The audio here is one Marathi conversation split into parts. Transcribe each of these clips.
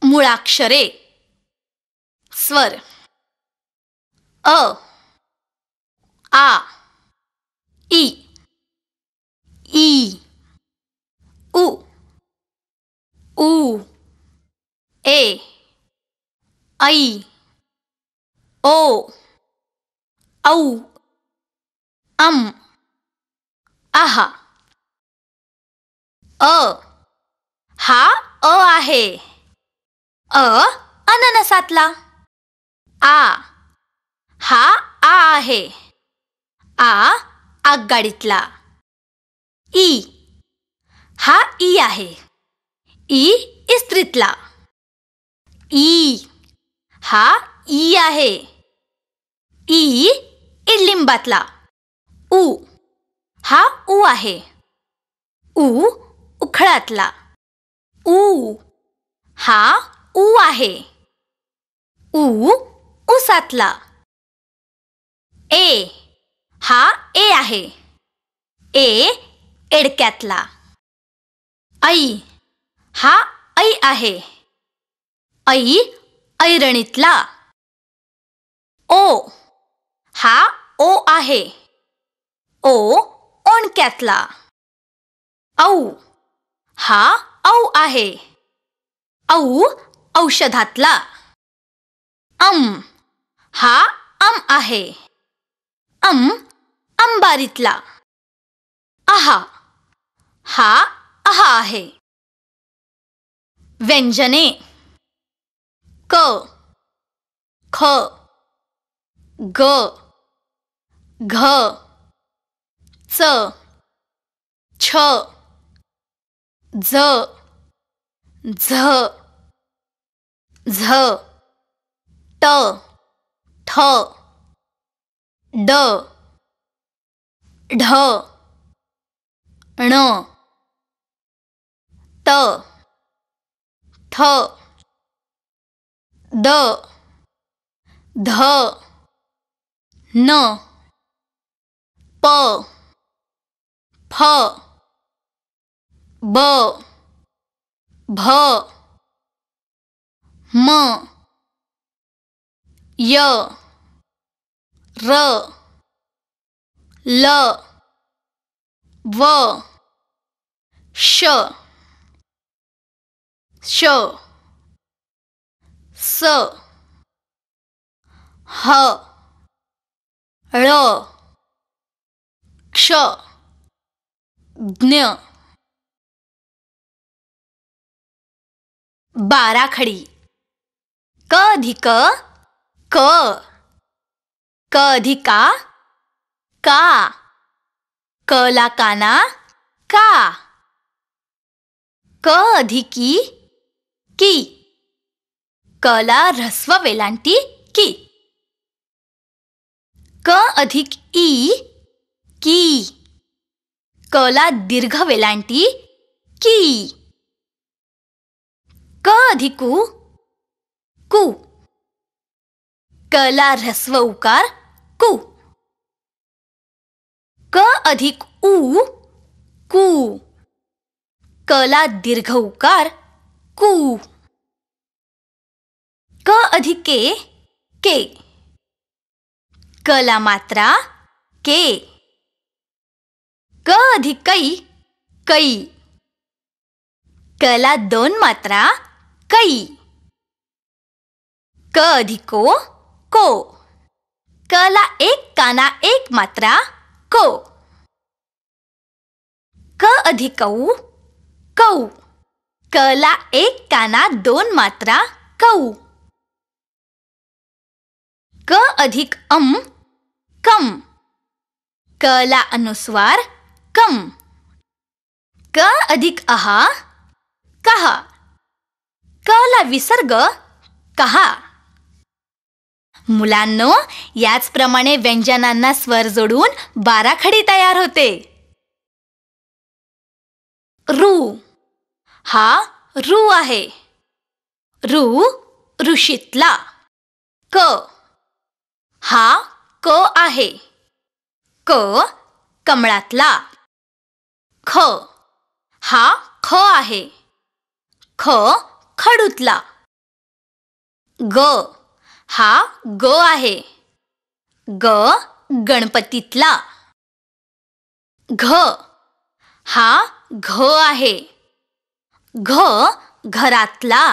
मूळाक्षरे. स्वर अ, आ, ई, ई, उ, ऊ, ए, ऐ, ओ, औ, अम, आहा. अ हा अ आहे. अ अननसातला. आ हा आ आहे. आ आगगाडीतला. ई हा ई आहे. ई इस्त्रीतला. ई हा ई आहे. ई इडलिंबातला. उ हा ऊ आहे. उ उखळातला. ऊ हा ऊ आहे. ऊ उसातला. ए हा ए आहे. ए एडक्यातला. ऐ हा ऐ आहे. ऐ ऐरणीतला. ओ हा ओ आहे. ओ ओणक्यातला. औ हा औ आहे. औ औषधातला. अम हा अम आहे. अम अंबारीतला. आहा हा आहा आहे. व्यंजने क, ख, ग, घ, च, छ, झ, झ, झ, ट, ठ, ड, ढ, ण, त, थ, द, ध, न, प, फ, ब, भ, म, य, र, ल, व, श, श, स, ह, ळ, क्ष, ज्ञ. बाराखडी. क अधिक क, क अधिका का, क ला काना का, क अधिकी की, क ला ऱ्हस्व वेलांटी की. क अधिक ई की, क ला दीर्घ वेलांटी की. क अधिक उ कु, क ला ऱ्हस्व उकार कु. क अधिक उ कु, क ला दीर्घ उकार कु. क अधिक के, क ला मात्रा के. क अधिक कै, क ला दोन मात्रा कै. क अधिक को, क ला एक काना एक मात्रा को. क अधिक कौ, क ला एक काना दोन मात्रा कौ. क अधिक कम, क ला अनुस्वार कम. क अधिक अहा कहा, क ला विसर्ग कहा. मुलांनो, याचप्रमाणे व्यंजनांना स्वर जोडून बाराखडी तयार होते. रू हा रू आहे. रू ऋषीतला. क हा क आहे. क कमळातला. ख हा ख आहे. ख खडूतला. ग हा ग आहे. ग गणपतीतला. घ हा घ आहे. घ घरातला.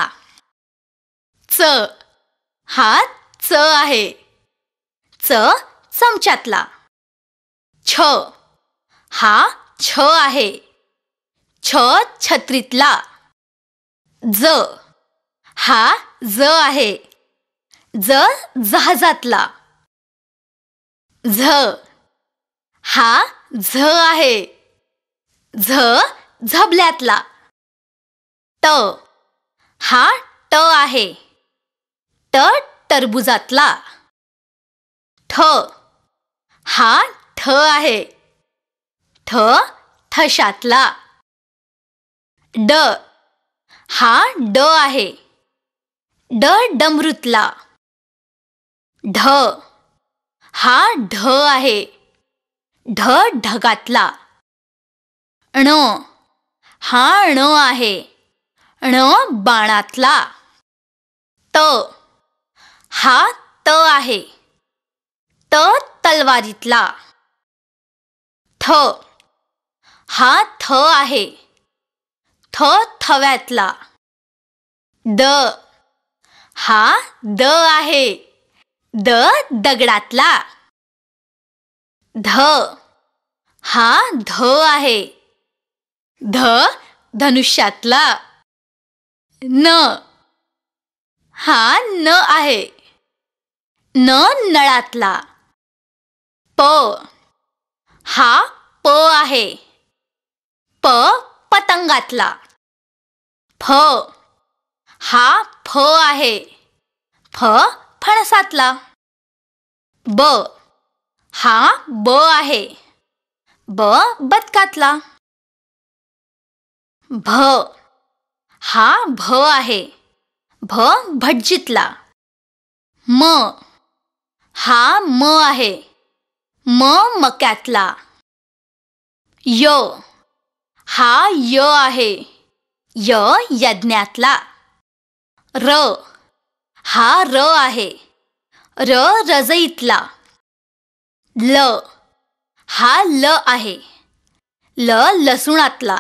च हा च आहे. च चमच्यातला. छ हा छ आहे. छ छत्रीतला. ज हा ज आहे. ज जहाजातला. झ हा झ आहे. झ झबल्यातला. ट हा ट आहे. ट टरबुजातला. ठ हा ठ आहे. ठ ठशातला. ड हा ड आहे. ड डमरूतला. ढ हा ढ आहे. ढ ढगातला. ण हा ण आहे. ण बाणातला. त हा त आहे. त तलवारीतला. थ हा थ आहे. थ थव्यातला. द हा द आहे. द दगडातला. ध हा ध आहे. ध धनुष्यातला. न हा न आहे. न नळातला. प हा प आहे. प पतंगातला. फ हा फ आहे. फ फणसातला. ब हा ब आहे. ब बदकातला. भ हा भ आहे. भ भटजीतला. म हा म आहे. म मक्यातला. य हा य आहे. य यज्ञातला. र हा र आहे. र रजईतला. ल हा ल आहे. ल लसूणातला.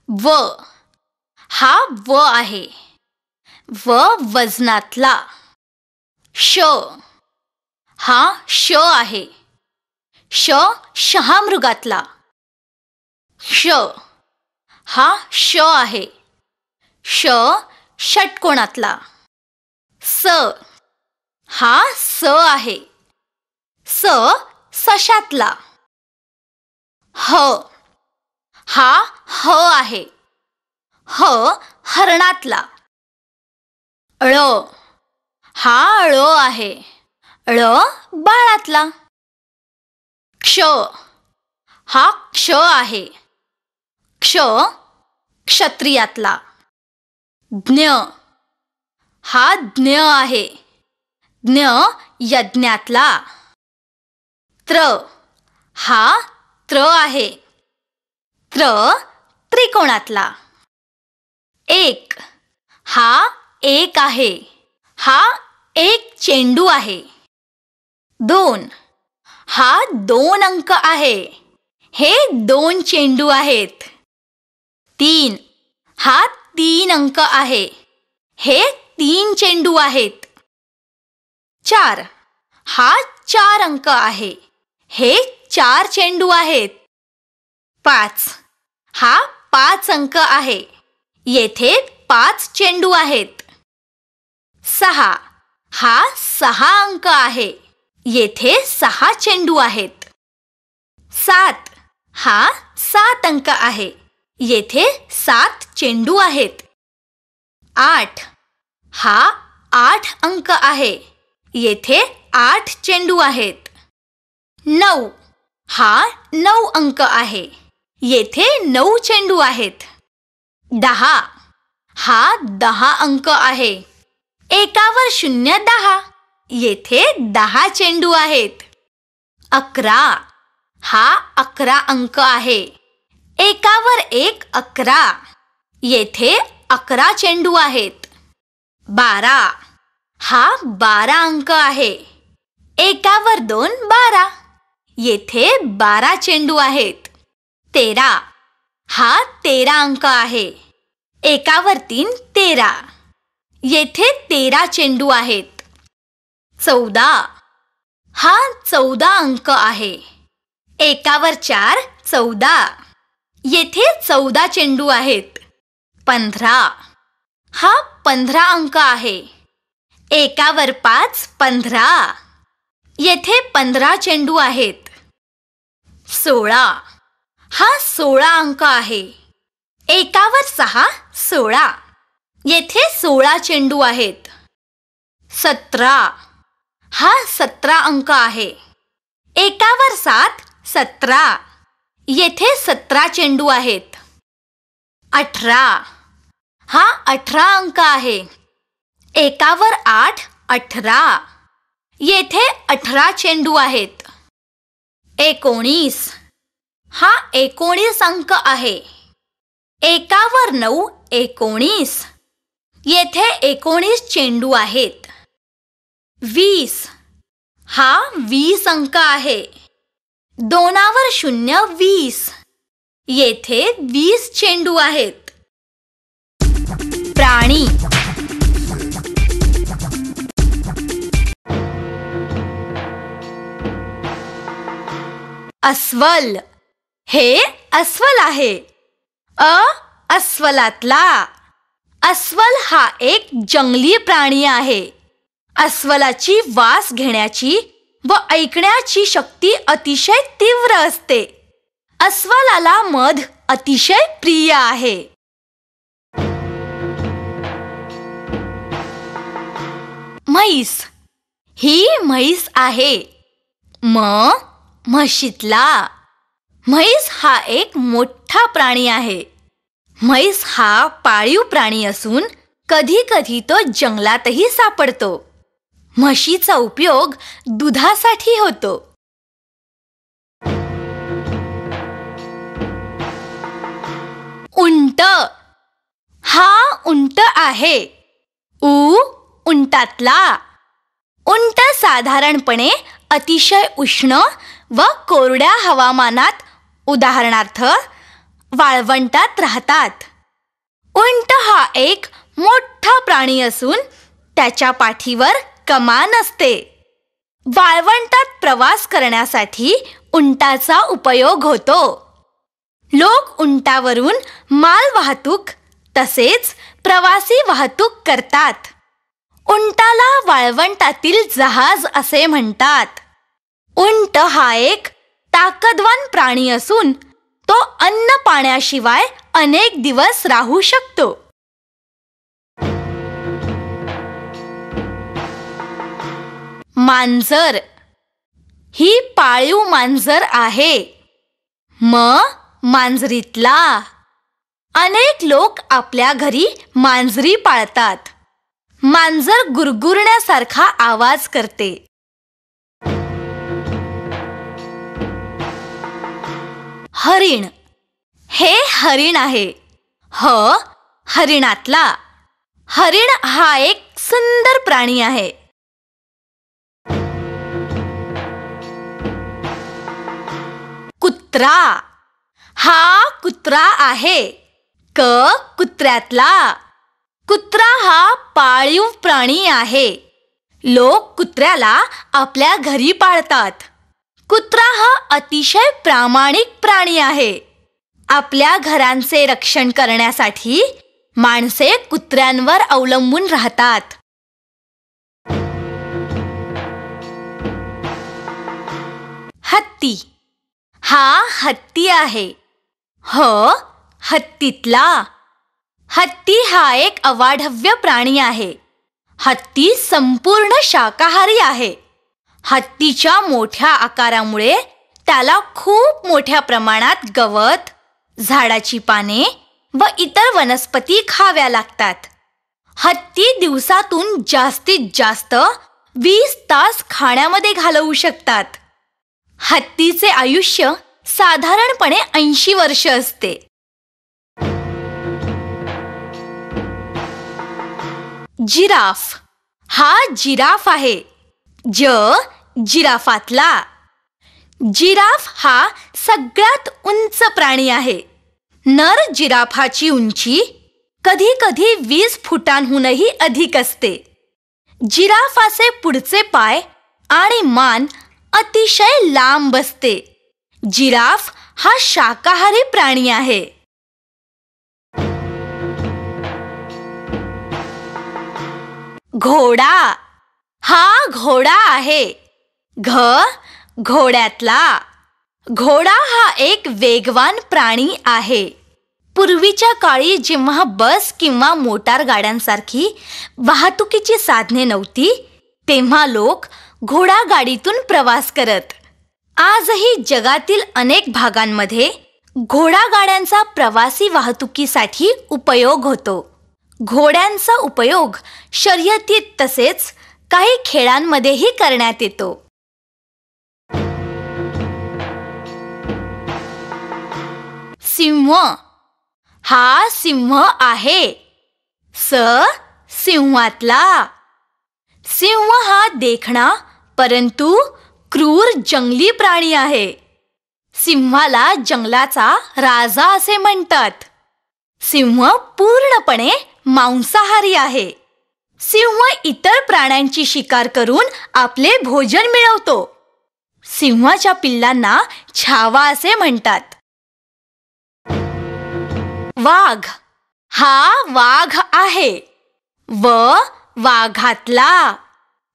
व हा व आहे. व वजनातला. श हा श आहे. श शहामृगातला. ष हा श आहे. ष षटकोणातला. स हा स आहे. स सशातला. ह हा ह आहे. ह हरणातला. ळ हा ळ आहे. ळ बाळातला. क्ष हा क्ष आहे. क्ष क्षत्रियातला. ज्ञ हा ज्ञ आहे. ज्ञ यज्ञातला. त्र हा त्र आहे. त्र त्रिकोणातला. एक हा एक आहे. हा एक चेंडू आहे. दोन हा 2 अंक आहे. हे 2 चेंडू आहेत. 3 हा 3 अंक आहे. हे 3 चेंडू आहेत. 4 हा 4 अंक आहे. हे 4 चेंडू आहेत. 5 हा 5 अंक आहे. येथे 5 चेंडू आहेत. 6 हा 6 अंक आहे. येथे 6 चेंडू आहेत. 7 हा 7 अंक आहे. येथे 7 चेंडू आहेत. 8 हा 8 अंक आहे. येथे 8 चेंडू आहेत. 9 हा 9 अंक आहे. येथे 9 चेंडू आहेत. 10 हा 10 अंक आहे. एकावर 0 10. येथे 10 चेंडू आहेत. 11 हा 11 अंक आहे. एकावर 1 11. येथे 11 चेंडू आहेत. 12 हा 12 अंक आहे. एकावर 2 12. येथे 12 चेंडू आहेत. 13 हा 13 अंक आहे. एकावर 3 13. येथे 13 चेंडू आहेत. 14 हा 14 अंक आहे. एकावर 4 14. येथे 14 चेंडू आहेत. 15 हा 15 अंक आहे. एकावर 5 15. येथे 15 चेंडू आहेत. 16 हा 16 अंक आहे. एकावर 6 16. येथे 16 चेंडू आहेत. 17 हा 17 अंक आहे. एकावर 7 17. येथे 17 चेंडू आहेत. 18 हा 18 अंक आहे. एकावर 8 18. येथे 18 चेंडू आहेत. 19 हा 19 अंक आहे. एकावर 9 19. येथे 19 चेंडू आहेत. 20 हा 20 अंक आहे. दोनावर 0 20. येथे 20 चेंडू आहेत. प्राणी. अस्वल. हे अस्वल आहे. अस्वलातला. अस्वल हा एक जंगली प्राणी आहे. अस्वलाची वास घेण्याची व ऐकण्याची शक्ती अतिशय तीव्र असते. अस्वलाला मध अतिशय प्रिय आहे. म्हैस. ही म्हैस आहे. म्हशीतला. म्हैस हा एक मोठा प्राणी आहे. म्हैस हा पाळीव प्राणी असून कधी कधी तो जंगलातही सापडतो. म्हशीचा उपयोग दुधासाठी होतो. उंट. हा उंट आहे. उंटातला. उंट साधारणपणे अतिशय उष्ण व कोरड्या हवामानात उदाहरणार्थ वाळवंटात राहतात. उंट हा एक मोठा प्राणी असून त्याच्या पाठीवर कमान असते. वाळवंटात प्रवास करण्यासाठी उंटाचा उपयोग होतो. लोक उंटावरून माल वाहतूक तसेच प्रवासी वाहतूक करतात. उंटाला वाळवंटातील जहाज असे म्हणतात. उंट हा एक ताकदवान प्राणी असून तो अन्न पाण्याशिवाय अनेक दिवस राहू शकतो. मांजर. ही पाळीव मांजर आहे. मांजरीतला. अनेक लोक आपल्या घरी मांजरी पाळतात. मांजर गुरगुरण्यासारखा आवाज करते. हरिण. हे हरिण आहे. हरिणातला. हरिण हा एक सुंदर प्राणी आहे. कुत्रा. हा कुत्रा आहे. कुत्र्यातला. कुत्रा हा पाळीव प्राणी आहे. लोक कुत्र्याला आपल्या घरी पाळतात. कुत्रा हा अतिशय प्रामाणिक प्राणी आहे. आपल्या घरांचे रक्षण करण्यासाठी माणसे कुत्र्यांवर अवलंबून राहतात. हत्ती. हा हत्ती आहे. हत्तीतला. हत्ती हा एक अवाढव्य प्राणी आहे. हत्ती संपूर्ण शाकाहारी आहे. हत्तीच्या मोठ्या आकारामुळे त्याला खूप मोठ्या प्रमाणात गवत, झाडाची पाने व इतर वनस्पती खाव्या लागतात. हत्ती दिवसातून जास्तीत जास्त 20 तास खाण्यामध्ये घालवू शकतात. हत्तीचे आयुष्य साधारणपणे 80 वर्ष असते. जिराफ हा जिराफ आहे. जिराफातला. जिराफ हा सगळ्यात उंच प्राणी आहे. नर जिराफाची उंची कधी कधी 20 फुटांहूनही अधिक असते. जिराफाचे पुढचे पाय आणि मान अतिशय लांब असते. जिराफ हा शाकाहारी प्राणी आहे. घोडा हा घोडा आहे. घोड्यातला. घोडा हा एक वेगवान प्राणी आहे. पूर्वीच्या काळी जेव्हा बस किंवा मोटार गाड्यांसारखी वाहतुकीची साधने नव्हती, तेव्हा लोक घोडागाडीतून प्रवास करत. आजही जगातील अनेक भागांमध्ये घोडागाड्यांचा प्रवासी वाहतुकीसाठी उपयोग होतो. घोड्यांचा उपयोग शर्यतीत तसेच काही खेळांमध्येही करण्यात येतो. सिंह हा सिंह आहे. सिंहातला. सिंह हा देखणा परंतु क्रूर जंगली प्राणी आहे. सिंहाला जंगलाचा राजा असे म्हणतात. सिंह पूर्णपणे मांसाहारी आहे. सिंह इतर प्राण्यांची शिकार करून आपले भोजन मिळवतो. सिंहाच्या पिल्लांना छावा असे म्हणतात. वाघ हा वाघ आहे. वाघातला.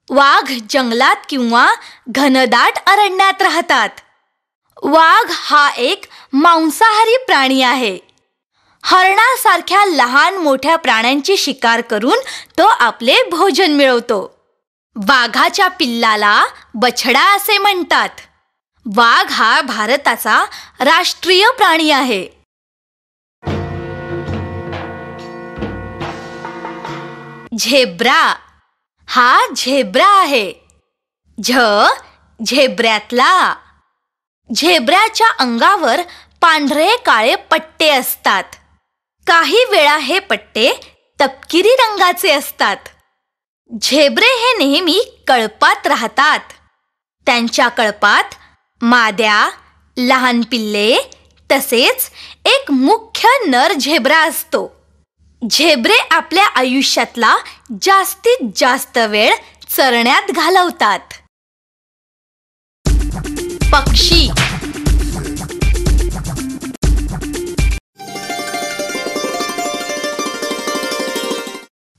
वाघ जंगलात किंवा घनदाट अरण्यात राहतात. वाघ हा एक मांसाहारी प्राणी आहे. हरणासारख्या लहान मोठ्या प्राण्यांची शिकार करून तो आपले भोजन मिळवतो. वाघाच्या पिल्लाला बछडा असे म्हणतात. वाघ हा भारताचा राष्ट्रीय प्राणी आहे. झेब्रा हा झेब्रा आहे. झेब्र्यातला. झेब्र्याच्या अंगावर पांढरे काळे पट्टे असतात. काही वेळा हे पट्टे तपकिरी रंगाचे असतात. झेब्रे हे नेहमी कळपात राहतात. त्यांच्या कळपात माद्या, लहान पिल्ले तसेच एक मुख्य नर झेब्रा असतो. झेब्रे आपल्या आयुष्यातला जास्तीत जास्त वेळ चरण्यात घालवतात. पक्षी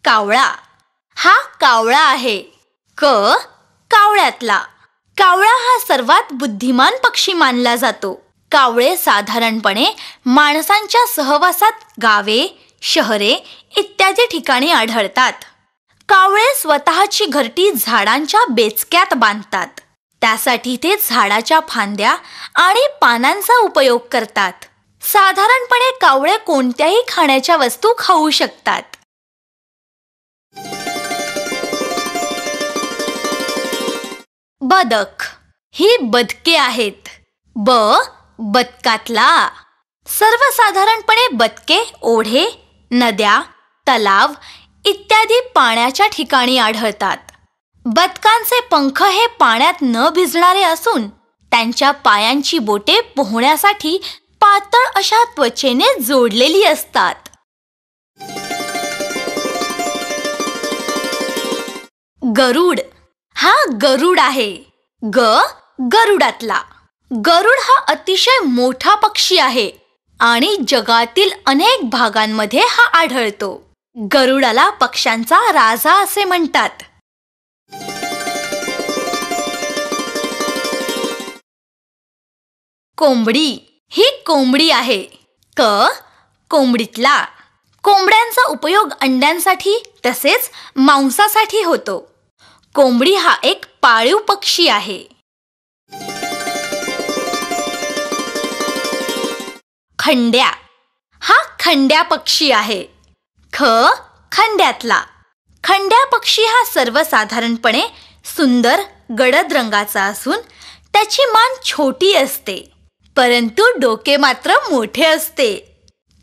कावळा हा कावळा आहे. कावळ्यातला. कावळा हा सर्वात बुद्धिमान पक्षी मानला जातो. कावळे साधारणपणे माणसांच्या सहवासात गावे, शहरे इत्यादी ठिकाणी आढळतात. कावळे स्वतःची घरटी झाडांच्या बेचक्यात बांधतात. त्यासाठी ते झाडाच्या फांद्या आणि पानांचा उपयोग करतात. साधारणपणे कावळे कोणत्याही खाण्याच्या वस्तू खाऊ शकतात. बदक ही बदके आहेत. बदकातला. सर्वसाधारणपणे बदके ओढे, नद्या, तलाव इत्यादी पाण्याच्या ठिकाणी आढळतात. बदकांचे पंख हे पाण्यात न भिजणारे असून त्यांच्या पायांची बोटे पोहण्यासाठी पातळ अशा त्वचेने जोडलेली असतात. गरुड हा गरुड आहे. गरुडातला. गरुड हा अतिशय मोठा पक्षी आहे आणि जगातील अनेक भागांमध्ये हा आढळतो. गरुडाला पक्ष्यांचा राजा असे म्हणतात. कोंबडी ही कोंबडी आहे. कोंबडीतला. कोंबड्यांचा उपयोग अंड्यांसाठी तसेच मांसासाठी होतो. कोंबडी हा एक पाळीव पक्षी आहे. खंड्या हा खंड्या पक्षी आहे. खंड्यातला. खंड्या पक्षी हा सर्वसाधारणपणे सुंदर गडद रंगाचा असून त्याची मान छोटी असते परंतु डोके मात्र मोठे असते.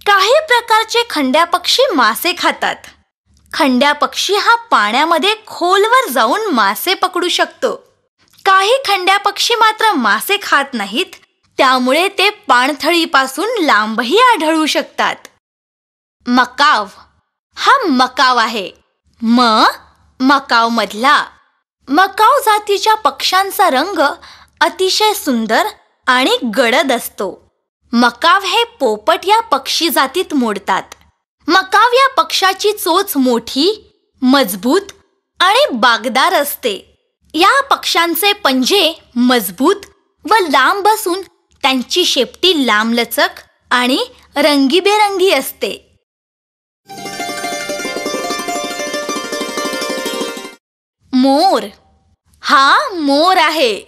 काही प्रकारचे खंड्या पक्षी मासे खातात. खंड्या पक्षी हा पाण्यामध्ये खोलवर जाऊन मासे पकडू शकतो. काही खंड्या पक्षी मात्र मासे खात नाहीत, त्यामुळे ते पाणथळीपासून लांबही आढळू शकतात. मकाव हा मकाव आहे. मकाव मधला. मकाव जातीच्या पक्ष्यांचा रंग अतिशय सुंदर आणि गडद असतो. मकाव हे पोपट या पक्षी जातीत मोडतात. मकाव या पक्षाची चोच मोठी, मजबूत आणि बागदार असते. या पक्ष्यांचे पंजे मजबूत व लांब असून त्यांची शेपटी लांबलचक आणि रंगीबेरंगी असते. मोर हा मोर आहे.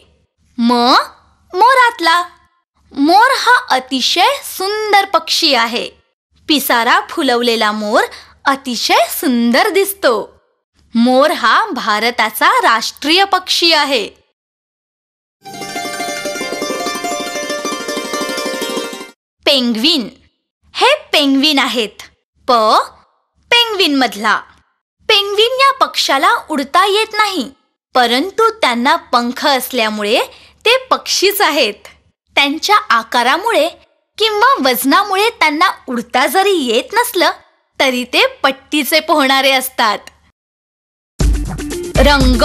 मोरातला. मोर हा अतिशय सुंदर पक्षी आहे. पिसारा फुलवलेला मोर अतिशय सुंदर दिसतो. मोर हा भारताचा राष्ट्रीय पक्षी आहे. पेंग्विन हे पेंग्विन आहेत. पेंग्विन मधला. पेंग्विन या पक्षाला उडता येत नाही, परंतु त्यांना पंख असल्यामुळे ते पक्षीच आहेत. त्यांच्या आकारामुळे किंवा वजनामुळे त्यांना उडता जरी येत नसलं तरी ते पट्टीचे पोहणारे असतात. रंग.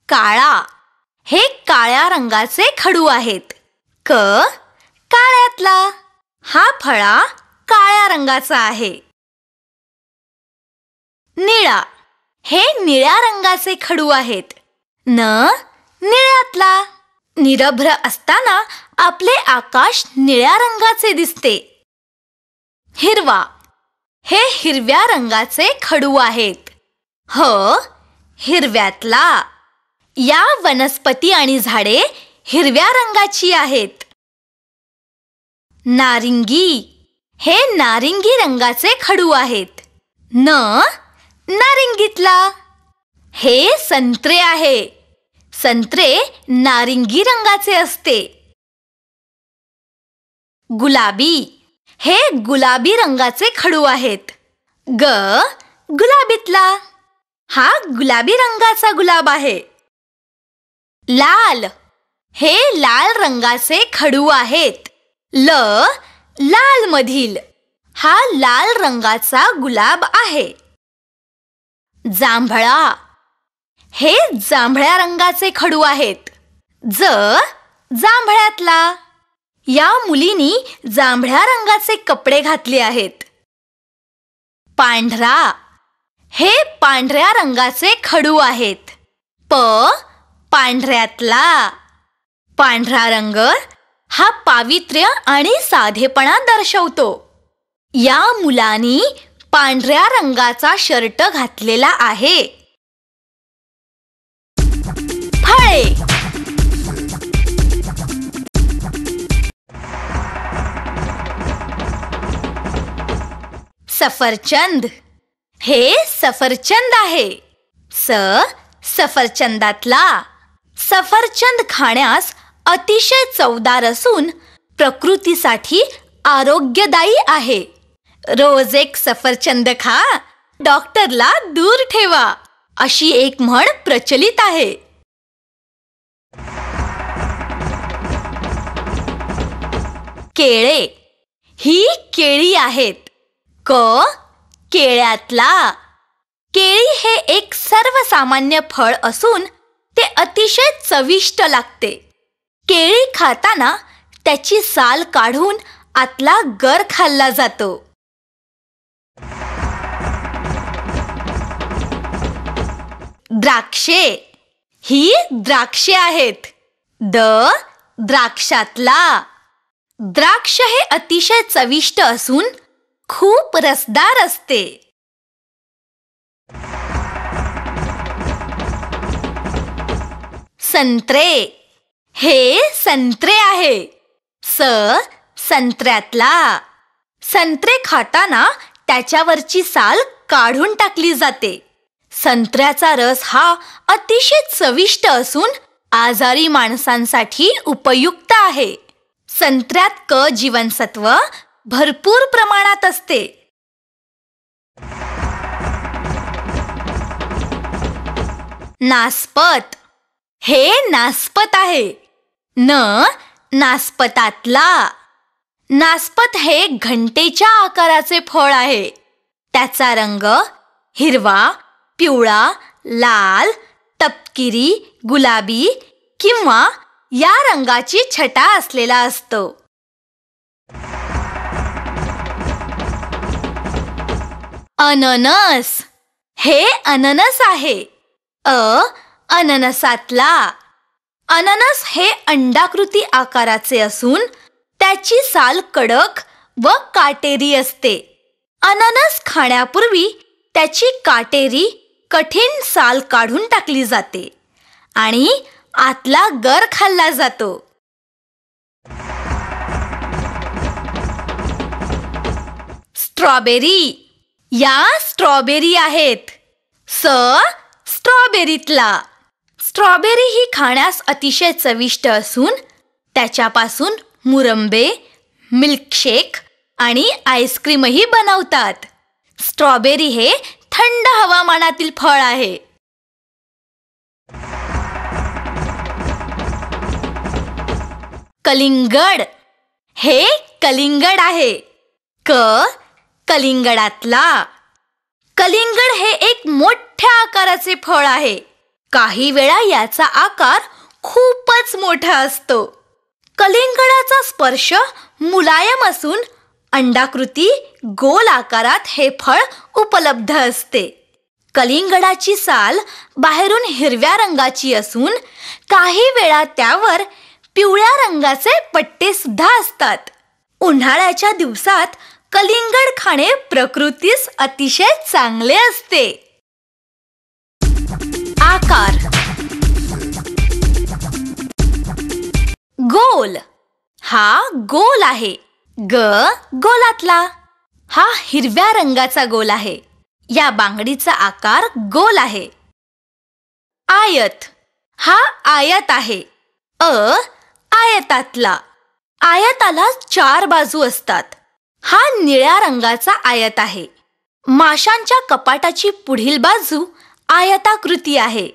काळा हे काळ्या रंगाचे खडू आहेत. काळ्यातला. हा फळा काळ्या रंगाचा आहे. निळा हे निळ्या रंगाचे खडू आहेत. निळ्यातला. निरभ्र असताना आपले आकाश निळ्या रंगाचे दिसते. हिरवा हे हिरव्या रंगाचे खडू आहेत. हिरव्यातला. या वनस्पती आणि झाडे हिरव्या रंगाची आहेत. नारिंगी हे नारिंगी रंगाचे खडू आहेत. नारिंगीतला. हे संत्रे आहे. संत्रे नारिंगी रंगाचे असते. गुलाबी हे गुलाबी रंगाचे खडू आहेत. गुलाबीतला. हा गुलाबी रंगाचा गुलाब आहे. लाल हे लाल रंगाचे खडू आहेत. लाल मधील. हा लाल रंगाचा गुलाब आहे. जांभळा हे जांभळ्या रंगाचे खडू आहेत. जांभळ्यातला. या मुलीनी जांभळ्या रंगाचे कपडे घातले आहेत. पांढरा हे पांढऱ्या रंगाचे खडू आहेत. पांढऱ्यातला. पांढरा रंग हा पावित्र्य आणि साधेपणा दर्शवतो. या मुलानी पांढऱ्या रंगाचा शर्ट घातलेला आहे. फळे. सफरचंद हे सफरचंद आहे. सफरचंदातला. सफरचंद खाण्यास अतिशय चवदार असून प्रकृतीसाठी आरोग्यदायी आहे. रोज एक सफरचंद खा, डॉक्टरला दूर ठेवा, अशी एक म्हण प्रचलित आहे. केळे ही केळी आहेत. केळ्यातला. केळी हे एक सर्वसामान्य फळ असून ते अतिशय चविष्ट लागते. केळी खाताना त्याची साल काढून आतला गर खाल्ला जातो. द्राक्षे ही द्राक्षे आहेत. द्राक्षातला. द्राक्ष हे अतिशय चविष्ट असून खूप रसदार असते. संत्रे हे संत्रे आहे. संत्र्यातला. संत्रे खाताना त्याच्यावरची साल काढून टाकली जाते. संत्र्याचा रस हा अतिशय चविष्ट असून आजारी माणसांसाठी उपयुक्त आहे. संत्र्यात जीवनसत्व भरपूर प्रमाणात असते. नासपत. हे नासपत आहे. नासपतातला. नासपत हे घंटेच्या आकाराचे फळ आहे. त्याचा रंग हिरवा, पिवळा, लाल, तपकिरी, गुलाबी किंवा या रंगाची छटा असलेला असतो. अननस. हे अननस आहे. अननसातला. अननस हे अंडाकृती आकाराचे असून त्याची साल कडक व काटेरी असते. अननस खाण्यापूर्वी त्याची काटेरी कठीण साल काढून टाकली जाते आणि आतला गर खाल्ला जातो. स्ट्रॉबेरी. या स्ट्रॉबेरी आहेत. स्ट्रॉबेरीतला. स्ट्रॉबेरी ही खाण्यास अतिशय चविष्ट असून त्याच्यापासून मुरंबे, मिल्कशेक आणि आईस्क्रीमही बनवतात. स्ट्रॉबेरी हे थंड हवामानातील फळ आहे. कलिंगड. हे कलिंगड आहे. कलिंगडातला. कलिंगड हे एक मोठ्या आकाराचे फळ आहे. काही वेळा याचा आकार खूपच मोठा असतो. कलिंगडाचा स्पर्श मुलायम असून अंडाकृती गोल आकारात हे फळ उपलब्ध असते. कलिंगडाची साल बाहेरून हिरव्या रंगाची असून काही वेळा त्यावर पिवळ्या रंगाचे पट्टे सुद्धा असतात. उन्हाळ्याच्या दिवसात कलिंगड खाणे प्रकृतीस अतिशय चांगले असते. आकार. गोल. हा गोल आहे. गोलातला. हा हिरव्या रंगाचा गोल आहे. या बांगडीचा आकार गोल आहे. आयत. हा आयत आहे. आयतातला. आयताला 4 बाजू असतात. हा निळ्या रंगाचा आयत आहे. माशांच्या कपाटाची पुढील बाजू आयताकृती आहे.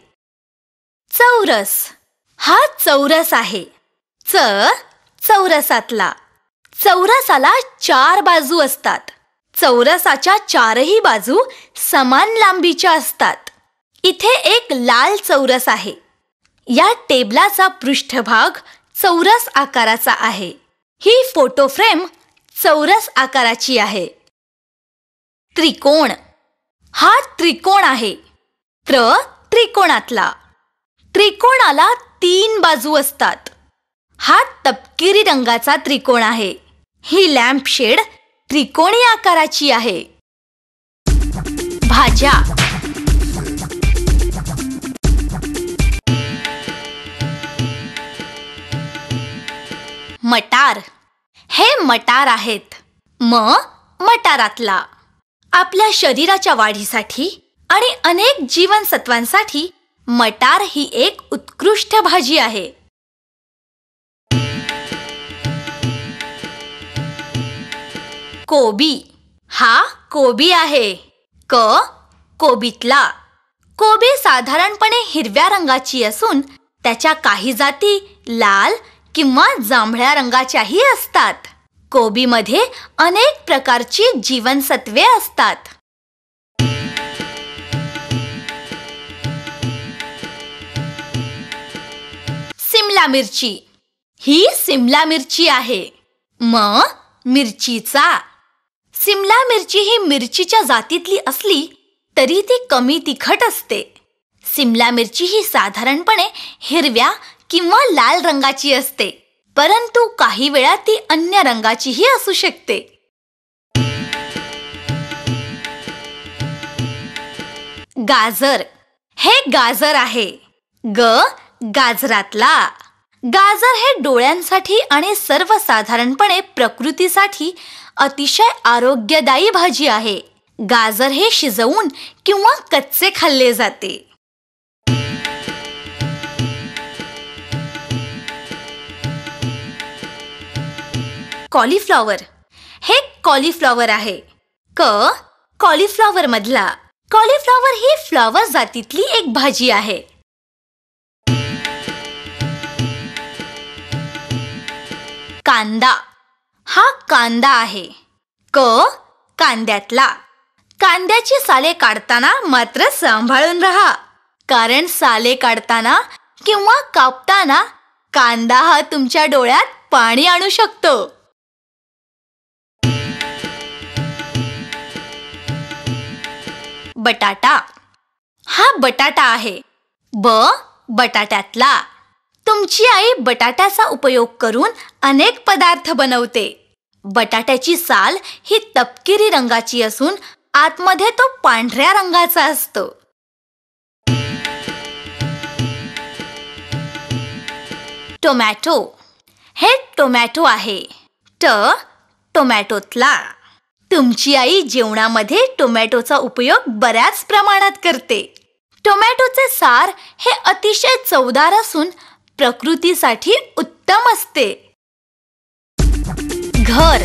चौरस. हा चौरस आहे. चौरसातला. चौरसाला 4 बाजू असतात. चौरसाच्या 4ही बाजू समान लांबीच्या असतात. इथे एक लाल चौरस आहे. या टेबलाचा पृष्ठभाग चौरस आकाराचा आहे. ही फोटो फ्रेम चौरस आकाराची आहे. त्रिकोण. हा त्रिकोण आहे. त्रिकोणातला. त्रिकोणाला 3 बाजू असतात. हा तपकिरी रंगाचा त्रिकोण आहे. ही लॅम्पशेड त्रिकोणी आकाराची आहे. भाज्या. मटार. हे मटार आहेत. मटारातला. आपल्या शरीराच्या वाढीसाठी आणि अनेक जीवनसत्वांसाठी मटार ही एक उत्कृष्ट भाजी आहे. कोबी. हा कोबी आहे. कोबीतला. कोबी साधारणपणे हिरव्या रंगाची असून त्याच्या काही जाती लाल किंवा जांभळ्या रंगाच्याही असतात. कोबीमध्ये अनेक प्रकारची जीवनसत्वे असतात. सिमला मिरची. ही सिमला मिरची आहे. मिरचीचा. सिमला मिरची ही मिरचीच्या जातीतली असली तरी ती कमी तिखट असते. सिमला मिरची ही साधारणपणे हिरव्या किंवा लाल रंगाची असते, परंतु काही वेळा ती अन्य रंगाचीही असू शकते. गाजर. हे गाजर आहे. गाजरातला. गाजर हे डोळ्यांसाठी आणि सर्वसाधारणपणे प्रकृतीसाठी अतिशय आरोग्यदायी भाजी आहे. गाजर हे शिजवून किंवा कच्चे खाल्ले जाते. कॉलीफ्लॉवर. हे कॉलीफ्लॉवर आहे. कॉलीफ्लॉवर मधला. कॉलीफ्लॉवर ही फ्लॉवर जातीतली एक भाजी आहे. कांदा. हा कांदा आहे. कांद्यातला. कांद्याची साले काढताना मात्र सांभाळून राहा, कारण साले काढताना किंवा कापताना कांदा हा तुमच्या डोळ्यात पाणी आणू शकतो. बटाटा. हा बटाटा आहे. बटाट्यातला. तुमची आई बटाट्याचा उपयोग करून अनेक पदार्थ बनवते. बटाट्याची साल ही तपकिरी रंगाची असून आतमध्ये तो पांढऱ्या रंगाचा असतो. टोमॅटो. हे टोमॅटो आहे. टोमॅटोतला. तुमची आई जेवणामध्ये टोमॅटोचा उपयोग बऱ्याच प्रमाणात करते. टोमॅटोचे सार हे अतिशय चवदार असून प्रकृतीसाठी उत्तम असते. घर.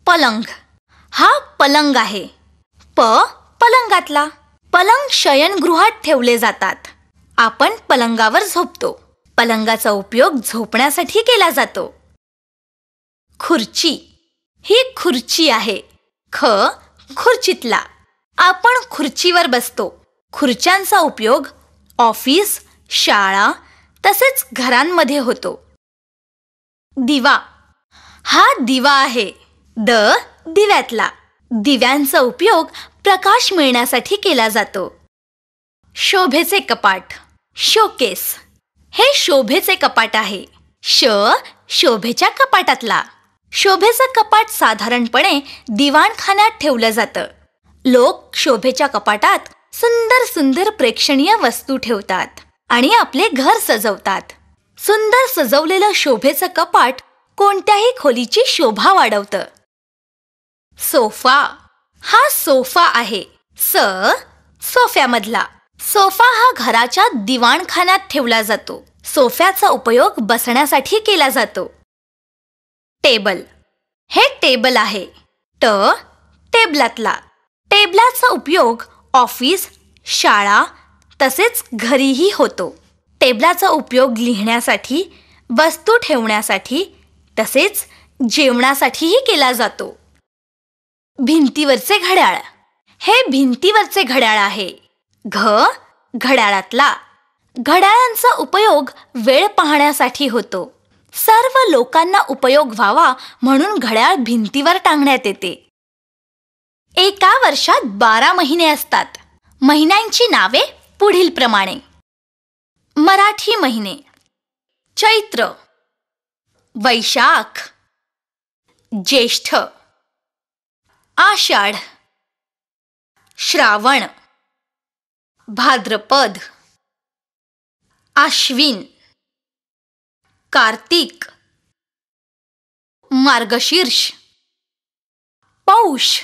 पलंग. हा पलंग आहे. पलंगातला. पलंग शयनगृहात ठेवले जातात. आपण पलंगावर झोपतो. पलंगाचा उपयोग झोपण्यासाठी केला जातो. खुर्ची. ही खुर्ची आहे. खुर्चीतला. आपण खुर्चीवर बसतो. खुर्च्यांचा उपयोग ऑफिस, शाळा तसेच घरांमध्ये होतो. दिवा. हा दिवा आहे. दिव्यातला. दिव्यांचा उपयोग प्रकाश मिळण्यासाठी केला जातो. शोभेचे कपाट. शोकेस. हे शोभेचे कपाट आहे. शोभेच्या कपाटातला. शोभेचं कपाट साधारणपणे दिवाणखान्यात ठेवलं जातं. लोक शोभेच्या कपाटात सुंदर सुंदर प्रेक्षणीय वस्तू ठेवतात आणि आपले घर सजवतात. सुंदर सजवलेलं शोभेचं कपाट कोणत्याही खोलीची शोभा वाढवतं. सोफा. हा सोफा आहे. सोफ्यामधला. सोफा हा घराच्या दिवाणखान्यात ठेवला जातो. सोफ्याचा उपयोग बसण्यासाठी केला जातो. टेबल. हे टेबल आहे. टेबलातला. टेबलाचा उपयोग ऑफिस, शाळा तसेच घरीही होतो. टेबलाचा उपयोग लिहिण्यासाठी, वस्तू ठेवण्यासाठी तसेच जेवणासाठीही केला जातो. भिंतीवरचे घड्याळ. हे भिंतीवरचे घड्याळ आहे. घड्याळातला. घड्याळांचा उपयोग वेळ पाहण्यासाठी होतो. सर्व लोकांना उपयोग व्हावा म्हणून घड्याळ भिंतीवर टांगण्यात येते. एका वर्षात 12 महिने असतात. महिन्यांची नावे पुढील प्रमाणे. मराठी महिने. चैत्र, वैशाख, ज्येष्ठ, आषाढ, श्रावण, भाद्रपद, आश्विन, कार्तिक, मार्गशीर्ष, पौष,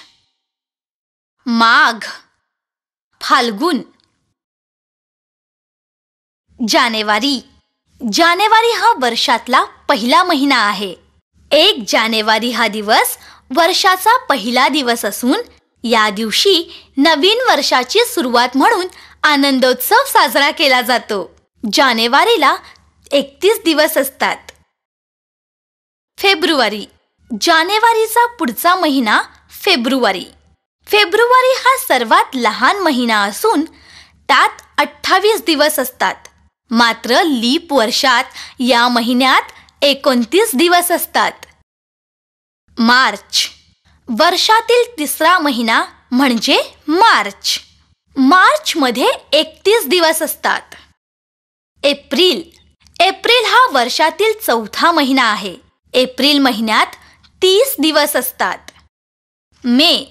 माघ, फाल्गुन. जानेवारी. जानेवारी हा वर्षातला पहिला महिना आहे. 1 जानेवारी हा दिवस वर्षाचा पहिला दिवस असून या दिवशी नवीन वर्षाची सुरुवात म्हणून आनंदोत्सव साजरा केला जातो. जानेवारीला 31 दिवस असतात. फेब्रुवारी. जानेवारीचा पुढचा महिना फेब्रुवारी. फेब्रुवारी हा सर्वात लहान महिना असून त्यात 28 दिवस असतात. मात्र लीप वर्षात या महिन्यात 29 दिवस असतात. मार्च. वर्षातील तिसरा महिना म्हणजे मार्च. मार्चमध्ये 31 दिवस असतात. एप्रिल. एप्रिल हा वर्षातील चौथा महिना आहे. एप्रिल महिन्यात 30 दिवस असतात. मे.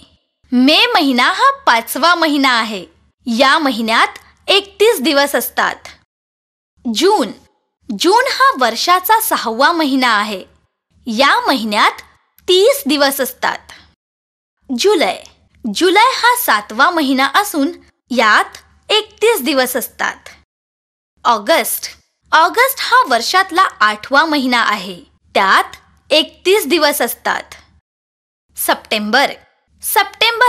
मे महिना हा 5वा महिना आहे. या महिन्यात 31 दिवस असतात. जून. जून हा वर्षाचा 6वा महिना आहे. या महिन्यात 30 दिवस असतात. जुलै. जुलै हा 7वा महिना असून यात 31 दिवस असतात. ऑगस्ट. ऑगस्ट हा वर्षातला 8वा महिना आहे. त्यात 31 दिवस असतात. सप्टेंबर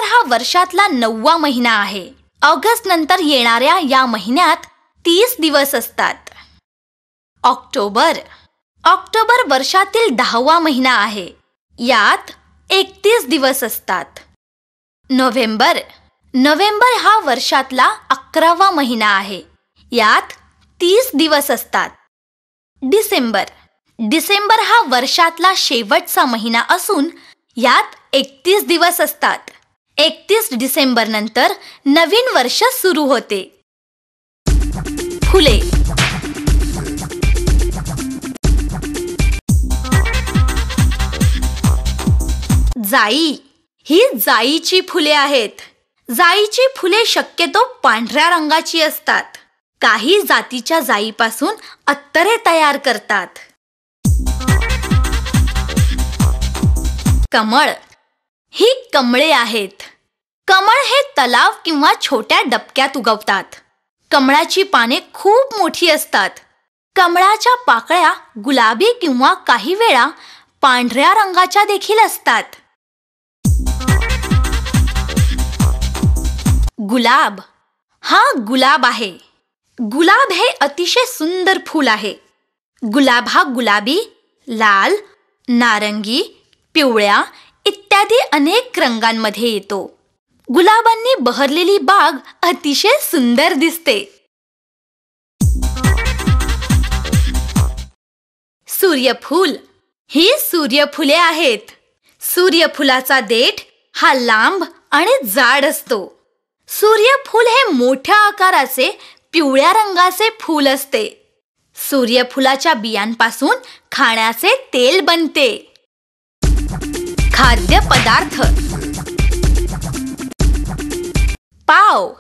हा वर्षातला 9वा महिना आहे. ऑगस्ट नंतर येणाऱ्या या महिन्यात 30 दिवस असतात. ऑक्टोबर वर्षातील 10वा महिना आहे. यात 31 दिवस असतात. नोव्हेंबर हा वर्षातला 11वा महिना आहे. यात 30 दिवस असतात. डिसेंबर हा वर्षातला शेवटचा महिना असून यात 31 दिवस असतात. 31 डिसेंबर नंतर नवीन वर्ष सुरू होते. फुले जाई ही जाईची फुले आहेत. जाईची फुले शक्यतो पांढऱ्या रंगाची असतात. काही जातीच्या जाईपासून अत्तरे तयार करतात. कमळ ही कमळे आहेत. कमळ हे तलाव किंवा छोट्या डबक्यात उगवतात. कमळाची पाने खूप मोठी असतात. कमळाच्या पाकळ्या गुलाबी किंवा काही वेळा पांढऱ्या रंगाच्या देखील असतात. गुलाब हा गुलाब आहे. गुलाब हे अतिशय सुंदर फूल आहे. गुलाब हा गुलाबी, लाल, नारंगी, पिवळ्या इत्यादी अनेक रंगांमध्ये येतो. गुलाबांनी बहरलेली बाग अतिशय सुंदर दिसते. सूर्यफूल ही सूर्यफुले आहेत. सूर्यफुलाचा देठ हा लांब आणि जाड असतो. सूर्यफूल हे मोठ्या आकाराचे पिवळ्या रंगाचे फूल असते. सूर्यफुलाच्या बियांपासून खाण्याचे तेल बनते. खाद्यपदार्थ पाव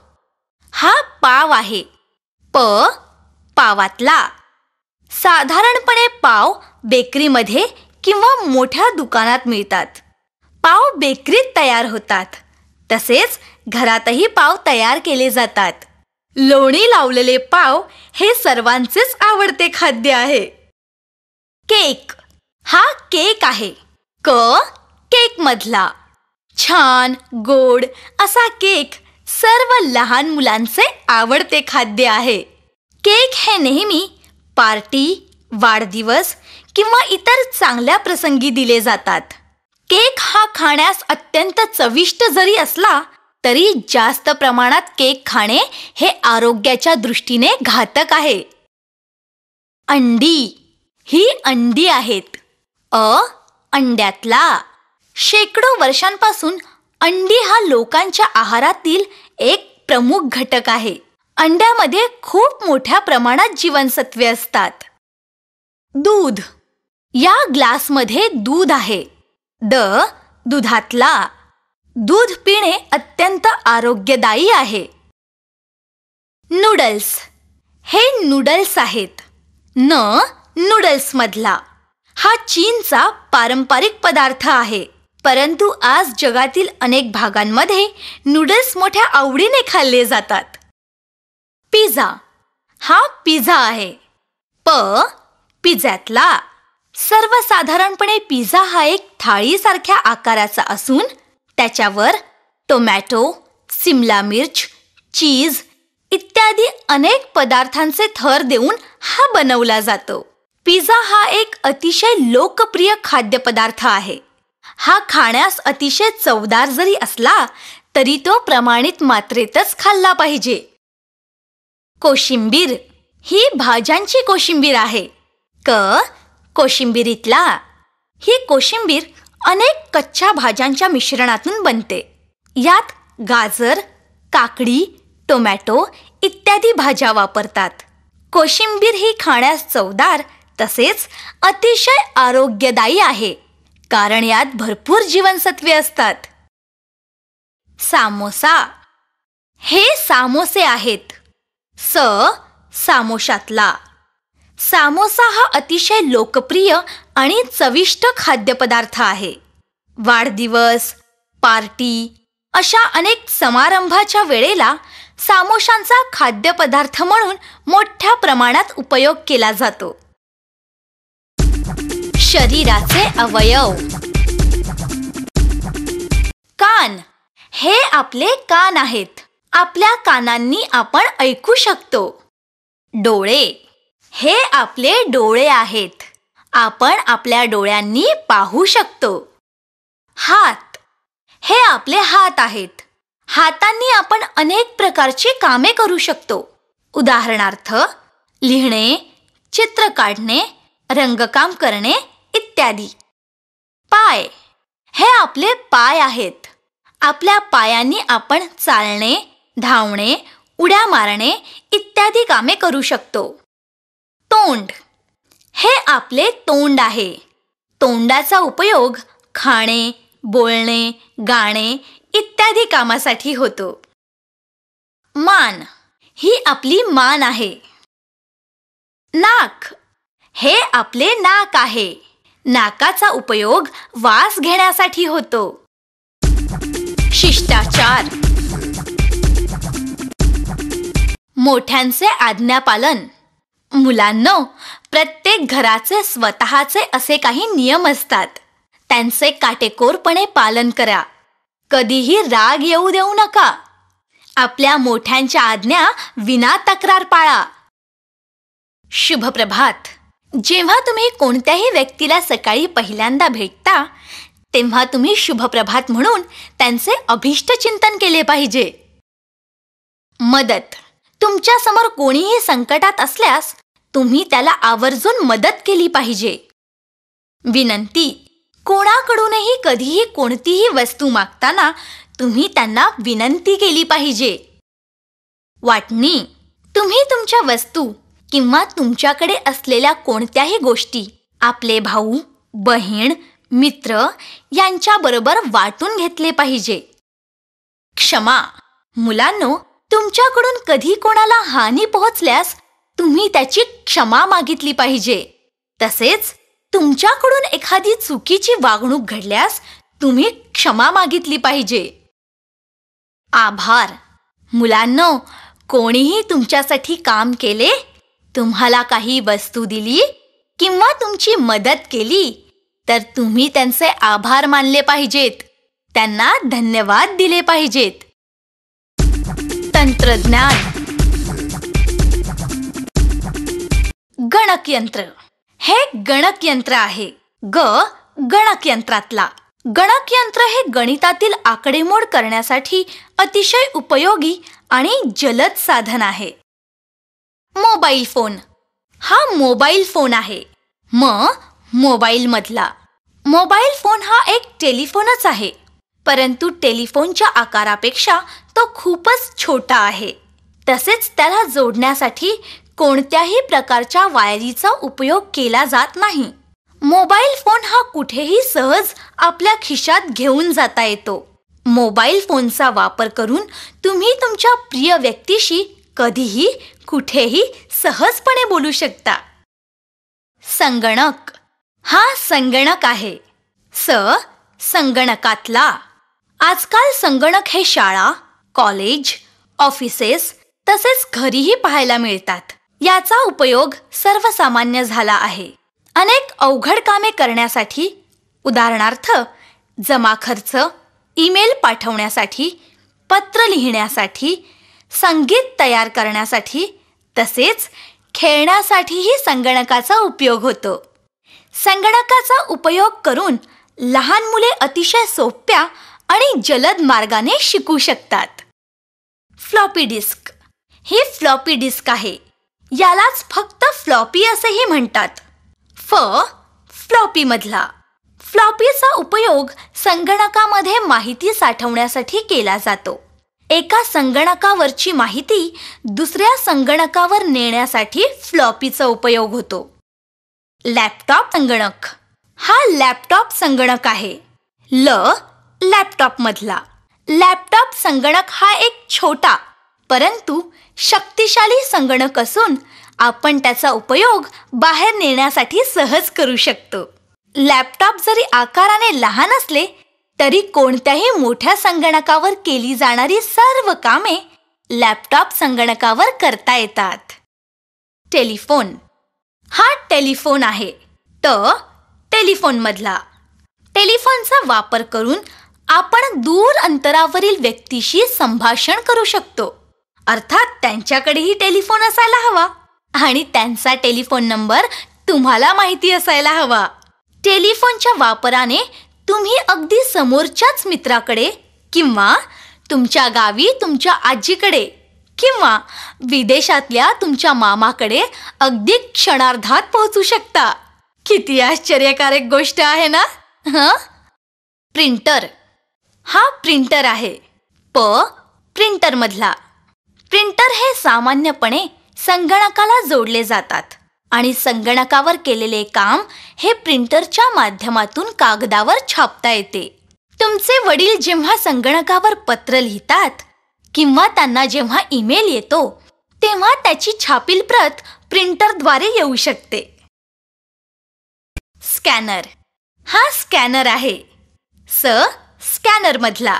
हा पाव आहे. पावातला. साधारणपणे पाव बेकरीमध्ये किंवा मोठ्या दुकानात मिळतात. पाव बेकरीत तयार होतात. तसेच घरातही पाव तयार केले जातात. लोणी लावलेले पाव हे सर्वांचेच आवडते खाद्य आहे. केक हा केक आहे. केक मधला. छान गोड असा केक सर्व लहान मुलांचे आवडते खाद्य आहे. केक हे नेहमी पार्टी, वाढदिवस किंवा इतर चांगल्या प्रसंगी दिले जातात. केक हा खाण्यास अत्यंत चविष्ट जरी असला तरी जास्त प्रमाणात केक खाणे हे आरोग्याच्या दृष्टीने घातक आहे. अंडी ही अंडी आहेत. अंड्यातला. शेकडो वर्षांपासून अंडी हा लोकांच्या आहारातील एक प्रमुख घटक आहे. अंड्यामध्ये खूप मोठ्या प्रमाणात जीवनसत्वे असतात. दूध या ग्लासमध्ये दूध आहे. दुधातला. दूध पिणे अत्यंत आरोग्यदायी आहे. नूडल्स हे नूडल्स आहेत. नूडल्स मधला. हा चीनचा पारंपरिक पदार्थ आहे. परंतु आज जगातील अनेक भागांमध्ये नूडल्स मोठ्या आवडीने खाल्ले जातात. पिझ्झा हा पिझ्झा आहे. पिझ्झ्यातला. सर्वसाधारणपणे पिझ्झा हा एक थाळीसारख्या आकाराचा असून त्याच्यावर टोमॅटो, सिमला मिर्च, चीज इत्यादी अनेक पदार्थांचे थर देऊन हा बनवला जातो. पिझ्झा हा एक अतिशय लोकप्रिय खाद्यपदार्थ आहे. हा खाण्यास अतिशय चवदार जरी असला तरी तो प्रमाणित मात्रेतच खाल्ला पाहिजे. कोशिंबीर ही भाज्यांची कोशिंबीर आहे. कोशिंबिरीतला. ही कोशिंबीर अनेक कच्च्या भाज्यांच्या मिश्रणातून बनते. यात गाजर, काकडी, टोमॅटो इत्यादी भाज्या वापरतात. कोशिंबीर ही खाण्यास चवदार तसेच अतिशय आरोग्यदायी आहे कारण यात भरपूर जीवनसत्वे असतात. सामोसा हे सामोसे आहेत. सामोशातला. सामोसा हा अतिशय लोकप्रिय आणि चविष्ट खाद्यपदार्थ आहे. वाढदिवस, पार्टी अशा अनेक समारंभाच्या वेळेला सामोशांचा खाद्यपदार्थ म्हणून मोठ्या प्रमाणात उपयोग केला जातो. शरीराचे अवयव. कान. हे आपले कान आहेत. आपल्या कानांनी आपण ऐकू शकतो. डोळे. हे आपले डोळे आहेत. आपण आपल्या डोळ्यांनी पाहू शकतो. हात. हे आपले हात आहेत. हातांनी आपण अनेक प्रकारची कामे करू शकतो. उदाहरणार्थ लिहिणे, चित्र काढणे, रंगकाम करणे इत्यादी. पाय. हे आपले पाय आहेत. आपल्या पायांनी आपण चालणे, धावणे, उड्या मारणे इत्यादी कामे करू शकतो. तोंड. हे आपले तोंड आहे. तोंडाचा उपयोग खाणे, बोलणे, गाणे इत्यादी कामासाठी होतो. मान. ही आपली मान आहे. नाक. हे आपले नाक आहे. नाकाचा उपयोग वास घेण्यासाठी होतो. शिष्टाचार. मोठ्यांचे आज्ञापालन. मुलांनो, प्रत्येक घराचे स्वतःचे असे काही नियम असतात. त्यांचे काटेकोरपणे पालन करा. कधीही राग येऊ देऊ नका. आपल्या मोठ्यांच्या आज्ञा विना तक्रार पाळा. शुभप्रभात. जेव्हा तुम्ही कोणत्याही व्यक्तीला सकाळी पहिल्यांदा भेटता तेव्हा तुम्ही शुभप्रभात म्हणून त्यांचे अभिष्ट चिंतन केले पाहिजे. मदत. तुमच्या समोर कोणीही संकटात असल्यास तुम्ही त्याला आवर्जून मदत केली पाहिजे. विनंती. कोणाकडूनही कधीही कोणतीही वस्तू मागताना तुम्ही त्यांना विनंती केली पाहिजे. वाटणी. तुम्ही तुमच्या वस्तू किंवा तुमच्याकडे असलेल्या कोणत्याही गोष्टी आपले भाऊ, बहीण, मित्र यांच्याबरोबर वाटून घेतले पाहिजे. क्षमा. मुलांनो, तुमच्याकडून कधी कोणाला हानी पोहोचल्यास तुम्ही त्याची क्षमा मागितली पाहिजे. तसेच तुमच्याकडून एखादी चुकीची वागणूक घडल्यास तुम्ही क्षमा मागितली पाहिजे. आभार. मुलांनो, कोणीही तुमच्यासाठी काम केले, तुम्हाला काही वस्तू दिली किंवा तुमची मदत केली तर तुम्ही त्यांचे आभार मानले पाहिजेत. त्यांना धन्यवाद दिले पाहिजेत. तंत्रज्ञान. गणकयंत्र. हे गणकयंत्र आहे. गणकयंत्रातला. गणकयंत्र हे गणितातील आकडेमोड करण्यासाठी अतिशय उपयोगी आणि जलद साधन आहे. Mobile phone. हा मोबाईल फोन आहे. मोबाईल मधला. मोबाईल फोन हा एक टेलिफोनच आहे, परंतु टेलिफोनच्या आकारापेक्षा तो खूपच छोटा आहे. तसेच त्याला जोडण्यासाठी कोणत्याही प्रकारच्या वायरीचा उपयोग केला जात नाही. मोबाईल फोन हा कुठेही सहज आपल्या खिशात घेऊन जाता येतो. मोबाईल फोनचा वापर करून तुम्ही तुमच्या प्रिय व्यक्तीशी कधीही कुठेही सहजपणे बोलू शकता. संगणक. हा संगणक आहे. संगणकातला. आजकाल संगणक हे शाळा, कॉलेज, ऑफिसेस तसेच घरीही पाहायला मिळतात. याचा उपयोग सर्वसामान्य झाला आहे. अनेक अवघड कामे करण्यासाठी, उदाहरणार्थ जमा खर्च, ईमेल पाठवण्यासाठी, पत्र लिहिण्यासाठी, संगीत तयार करण्यासाठी तसेच खेळण्यासाठीही संगणकाचा उपयोग होतो. संगणकाचा उपयोग करून लहान मुले अतिशय सोप्या आणि जलद मार्गाने शिकू शकतात. Floppy disk. ही फ्लॉपी डिस्क आहे. यालाच फक्त फ्लॉपी असेही म्हणतात. फ्लॉपी मधला. फ्लॉपीचा उपयोग संगणकामध्ये माहिती साठवण्यासाठी केला जातो. एका संगणकावरची माहिती दुसऱ्या संगणकावर नेण्यासाठी फ्लॉपीचा उपयोग होतो. लॅपटॉप संगणक. हा लॅपटॉप संगणक आहे. लॅपटॉप मधला. लॅपटॉप संगणक हा एक छोटा परंतु शक्तिशाली संगणक असून आपण त्याचा उपयोग बाहेर नेण्यासाठी सहज करू शकतो. लॅपटॉप जरी आकाराने लहान असले तरी कोणत्याही मोठ्या संगणकावर केली जाणारी सर्व कामे लॅपटॉप संगणकावर करता येतात. टेलिफोन. हा टेलिफोन आहे. टेलिफोन मधला. टेलिफोनचा वापर करून आपण दूर अंतरावरील व्यक्तीशी संभाषण करू शकतो. अर्थात त्यांच्याकडेही टेलिफोन असायला हवा आणि त्यांचा टेलिफोन नंबर तुम्हाला माहिती असायला हवा. टेलिफोनच्या वापराने तुम्ही अगदी समोरच्याच मित्राकडे किंवा तुमच्या गावी तुमच्या आजीकडे किंवा विदेशातल्या तुमच्या मामाकडे अगदी क्षणार्धात पोहोचू शकता. किती आश्चर्यकारक गोष्ट आहे ना. प्रिंटर. हा प्रिंटर आहे. प्रिंटर मधला. प्रिंटर हे सामान्यपणे संगणकाला जोडले जातात आणि संगणकावर केलेले काम हे प्रिंटरच्या माध्यमातून कागदावर छापता येते. तुमचे वडील जेव्हा संगणकावर पत्र लिहितात किंवा त्यांना जेव्हा ईमेल येतो तेव्हा त्याची छापील प्रत प्रिंटरद्वारे येऊ शकते. स्कॅनर. हा स्कॅनर आहे. स्कॅनर मधला.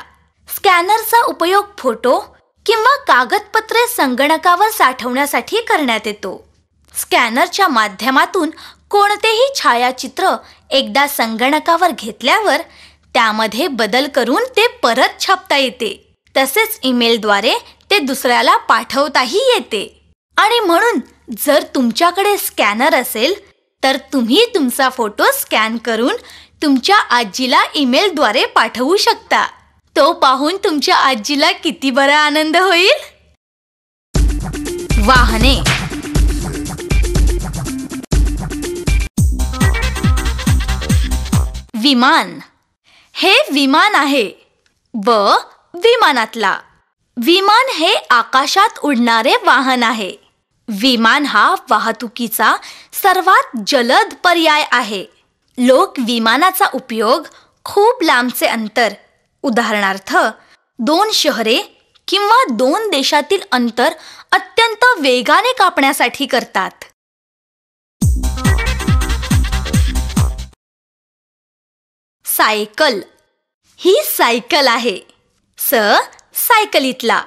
स्कॅनरचा उपयोग फोटो किंवा कागदपत्रे संगणकावर साठवण्यासाठी करण्यात येतो. स्कॅनरच्या माध्यमातून कोणतेही छायाचित्र एकदा संगणकावर घेतल्यावर त्यामध्ये बदल करून ते परत छापता येते. तसेच ईमेलद्वारे ते दुसऱ्याला पाठवताही येते. आणि म्हणून जर तुमच्याकडे स्कॅनर असेल तर तुम्ही तुमचा फोटो स्कॅन करून तुमच्या आजीला ईमेलद्वारे पाठवू शकता. तो पाहून तुमच्या आजीला किती बरा आनंद होईल. वाहने. विमान. हे विमान आहे. विमानातला. विमान हे आकाशात उडणारे वाहन आहे. विमान हा वाहतुकीचा सर्वात जलद पर्याय आहे. लोक विमानाचा उपयोग खूप लांबचे अंतर, उदाहरणार्थ 2 शहरे किंवा 2 देशातील अंतर अत्यंत वेगाने कापण्यासाठी करतात. सायकल. ही सायकल आहे. सायकलीतला.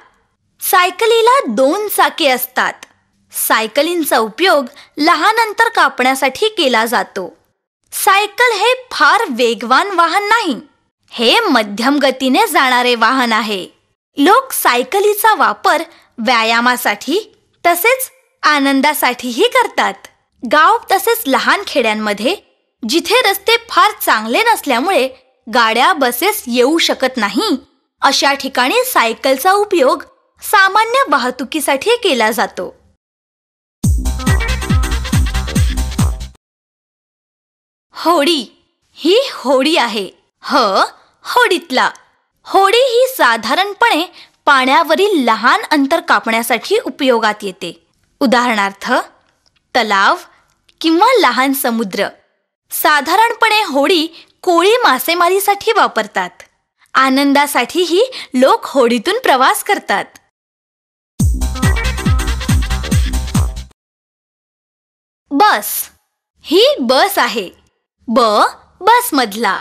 सायकलीला 2 चाके असतात. सायकलींचा उपयोग लहान अंतर कापण्यासाठी केला जातो. सायकल हे फार वेगवान वाहन नाही. हे मध्यम गतीने जाणारे वाहन आहे. लोक सायकलीचा वापर व्यायामासाठी तसेच आनंदासाठीही करतात. गाव तसेच लहान खेड्यांमध्ये जिथे रस्ते फार चांगले नसल्यामुळे गाड्या बसेस येऊ शकत नाही अशा ठिकाणी सायकलचा उपयोग सामान्य वाहतुकीसाठी केला जातो. होडी. ही होडी आहे. होडीतला. होडी ही साधारणपणे पाण्यावरील लहान अंतर कापण्यासाठी उपयोगात येते. उदाहरणार्थ तलाव किंवा लहान समुद्र. साधारणपणे होडी कोळी मासेमारीसाठी वापरतात. आनंदासाठीही लोक होडीतून प्रवास करतात. बस. ही बस आहे. बसमधला.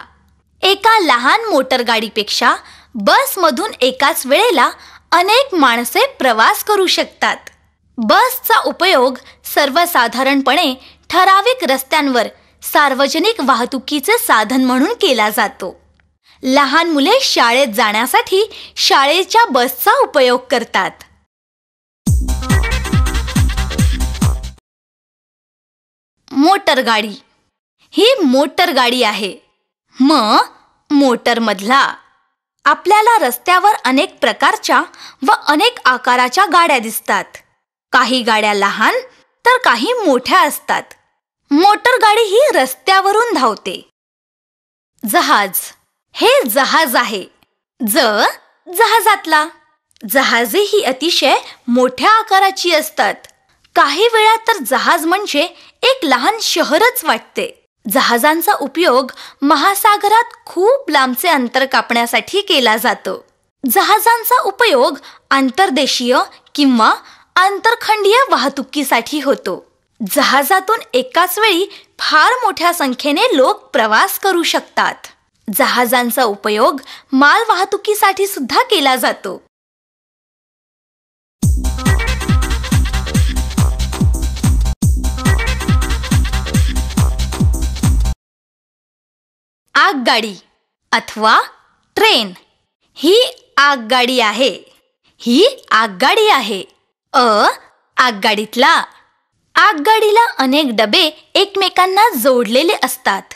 एका लहान मोटरगाडीपेक्षा बसमधून एकाच वेळेला अनेक माणसे प्रवास करू शकतात. बसचा उपयोग सर्वसाधारणपणे ठराविक रस्त्यांवर सार्वजनिक वाहतुकीचे साधन म्हणून केला जातो. लहान मुले शाळेत जाण्यासाठी शाळेच्या बसचा उपयोग करतात. मोटरगाडी. ही मोटरगाडी आहे. मोटरमधला. आपल्याला रस्त्यावर अनेक प्रकारच्या व अनेक आकाराच्या गाड्या दिसतात. काही गाड्या लहान तर काही मोठ्या असतात. मोटरगाडी ही रस्त्यावरून धावते. जहाज. हे जहाज आहे. जहाजातला. जहाजे ही अतिशय मोठ्या आकाराची असतात. काही वेळा तर जहाज म्हणजे एक लहान शहरच वाटते. जहाजांचा उपयोग महासागरात खूप लांबचे अंतर कापण्यासाठी केला जातो. जहाजांचा उपयोग आंतरदेशीय किंवा आंतरखंडीय वाहतुकीसाठी होतो. जहाजातून एकाच वेळी फार मोठ्या संख्येने लोक प्रवास करू शकतात. जहाजांचा उपयोग माल वाहतुकीसाठी सुद्धा केला जातो. आगगाडी अथवा ट्रेन ही आगगाडी आहे. ही आगगाडी आहे. आगगाडीतला. आगगाडीला अनेक डबे एकमेकांना जोडलेले असतात.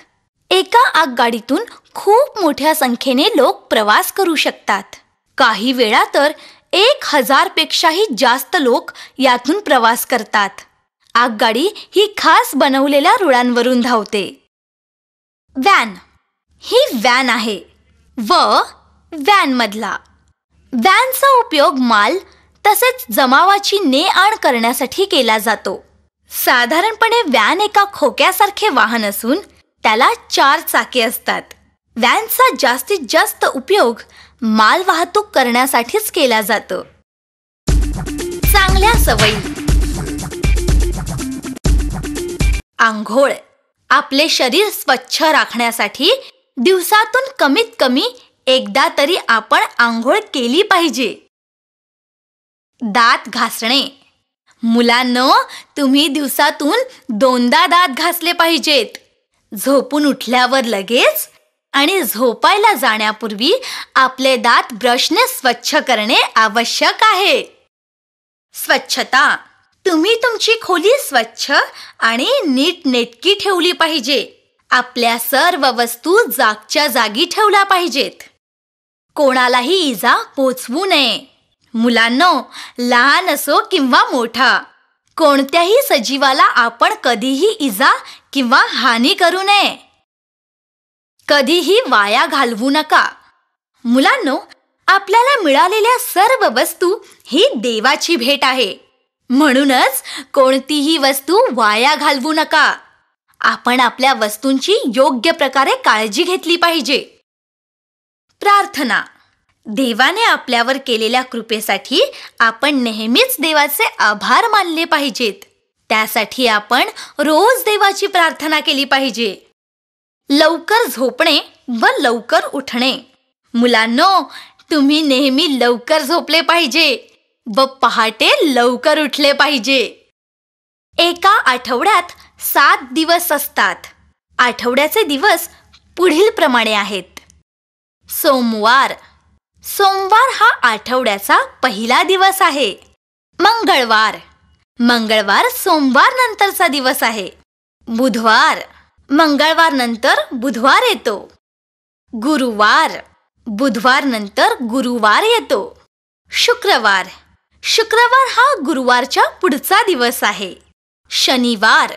एका आगगाडीतून खूप मोठ्या संख्येने लोक प्रवास करू शकतात. काही वेळा तर 1000 पेक्षाही जास्त लोक यातून प्रवास करतात. आगगाडी ही खास बनवलेल्या रुळांवरून धावते. व्हॅन ही व्हॅन आहे व व्हॅनमधला. व्हॅनचा उपयोग माल तसेच जमावाची ने-आण करण्यासाठी केला जातो. साधारणपणे व्हॅन एका खोक्यासारखे वाहन असून त्याला 4 चाके असतात. व्हॅनचा जास्तीत जास्त उपयोग माल वाहतूक करण्यासाठीच केला जातो. चांगल्या सवयी. आंघोळ. आपले शरीर स्वच्छ राखण्यासाठी दिवसातून कमीत कमी एकदा तरी आपण आंघोळ केली पाहिजे. दात घासणे. मुलांनो, तुम्ही दिवसातून 2दा दात घासले पाहिजेत. झोपून उठल्यावर लगेच आणि झोपायला जाण्यापूर्वी आपले दात ब्रशने स्वच्छ करणे आवश्यक आहे. स्वच्छता. तुम्ही तुमची खोली स्वच्छ आणि नीटनेटकी ठेवली पाहिजे. आपल्या सर्व वस्तू जागच्या जागी ठेवल्या पाहिजेत. कोणालाही इजा पोचवू नये. मुलांनो, लहान असो किंवा मोठा, कोणत्याही सजीवाला आपण कधीही इजा किंवा हानी करू नये. कधीही वाया घालवू नका. मुलांनो, आपल्याला मिळालेल्या सर्व वस्तू ही देवाची भेट आहे. म्हणूनच कोणतीही वस्तू वाया घालवू नका. आपण आपल्या वस्तूंची योग्य प्रकारे काळजी घेतली पाहिजे. प्रार्थना. देवाने आपल्यावर केलेल्या कृपेसाठी आपण नेहमीच देवाचे आभार मानले पाहिजेत. त्यासाठी आपण रोज देवाची प्रार्थना केली पाहिजे. लवकर झोपणे व लवकर उठणे. मुलांनो, तुम्ही नेहमी लवकर झोपले पाहिजे व पहाटे लवकर उठले पाहिजे. एका आठवड्यात 7 दिवस असतात. आठवड्याचे दिवस पुढील प्रमाणे आहेत. सोमवार. सोमवार हा आठवड्याचा पहिला दिवस आहे. मंगळवार. मंगळवार सोमवार नंतरचा दिवस आहे. बुधवार. मंगळवार नंतर बुधवार येतो. गुरुवार. बुधवार नंतर गुरुवार येतो. शुक्रवार. शुक्रवार हा गुरुवारच्या पुढचा दिवस आहे. शनिवार.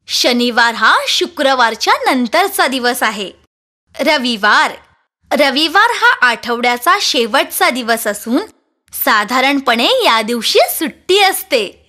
शनिवार हा शुक्रवारच्या नंतरचा दिवस आहे. रविवार. रविवार हा आठवड्याचा शेवटचा दिवस असून साधारणपणे या दिवशी सुट्टी असते.